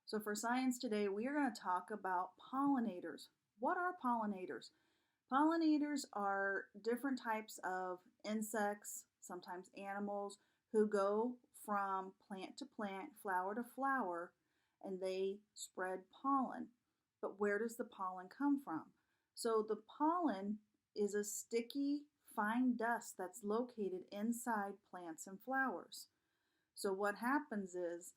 So for science today, we are going to talk about pollinators. What are pollinators? Pollinators are different types of insects, sometimes animals, who go from plant to plant, flower to flower, and they spread pollen. But where does the pollen come from? So the pollen is a sticky, fine dust that's located inside plants and flowers. So what happens is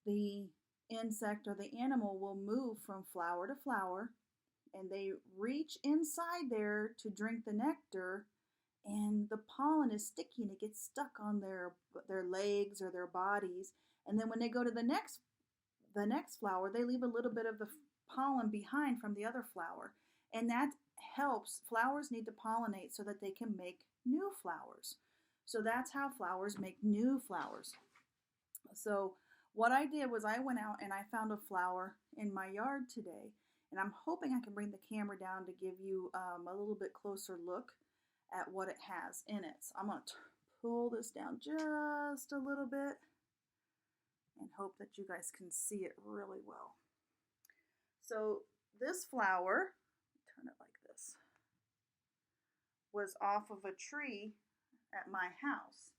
the insect or the animal will move from flower to flower and they reach inside there to drink the nectar, and the pollen is sticky and it gets stuck on their legs or their bodies, and then when they go to the next flower, they leave a little bit of the pollen behind from the other flower, and that helps. Flowers need to pollinate so that they can make new flowers. So that's how flowers make new flowers. So what I did was I went out and I found a flower in my yard today, and I'm hoping I can bring the camera down to give you a little bit closer look at what it has in it. So I'm going to pull this down just a little bit and hope that you guys can see it really well. So this flower, turn it like this, was off of a tree at my house,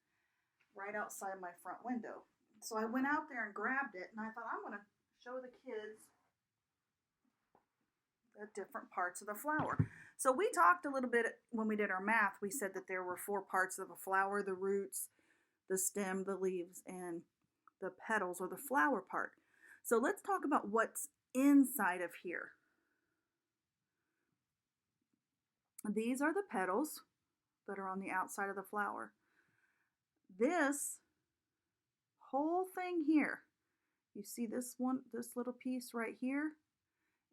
right outside my front window. So I went out there and grabbed it, and I thought I'm going to show the kids the different parts of the flower. So we talked a little bit when we did our math. We said that there were 4 parts of a flower: the roots, the stem, the leaves, and the petals, or the flower part. So let's talk about what's inside of here. These are the petals that are on the outside of the flower. This whole thing here, you see this little piece right here,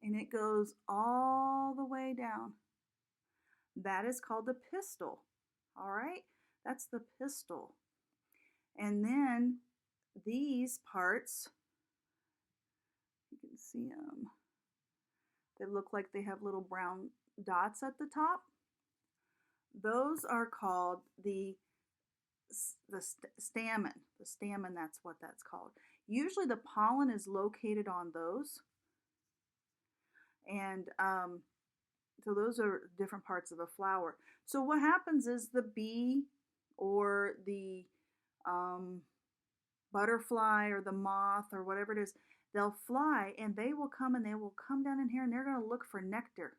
and it goes all the way down. That is called the pistil. All right, that's the pistil. And then these parts, you can see them, they look like they have little brown dots at the top. Those are called the stamen. The stamen, that's what that's called. Usually the pollen is located on those. And so those are different parts of a flower. So what happens is the bee or the butterfly or the moth or whatever it is, they'll fly and they will come down in here and they're going to look for nectar.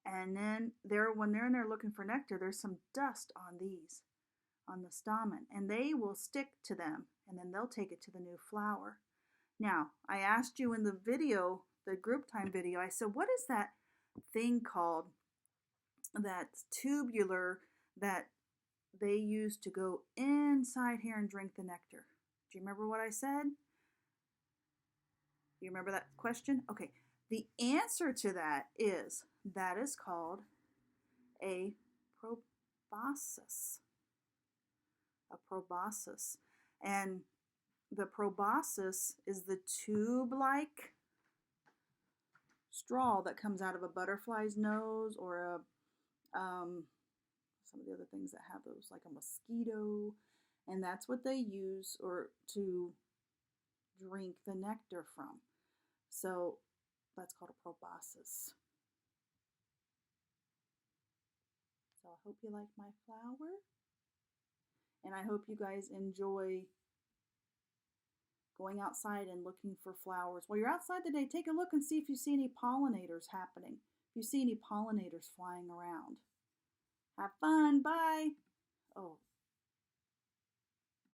And then when they're in there looking for nectar, there's some dust on these, on the stamen, and they will stick to them, and then they'll take it to the new flower. Now, I asked you in the video, the group time video, I said, what is that thing called, that's tubular, that they use to go inside here and drink the nectar? Do you remember what I said? You remember that question? Okay. The answer to that is called a proboscis. A proboscis. And the proboscis is the tube-like straw that comes out of a butterfly's nose, or some of the other things that have those, like a mosquito, and that's what they use to drink the nectar from. So that's called a proboscis. So I hope you like my flower, and I hope you guys enjoy going outside and looking for flowers. While you're outside today, take a look and see if you see any pollinators happening. If you see any pollinators flying around. Have fun. Bye. Oh.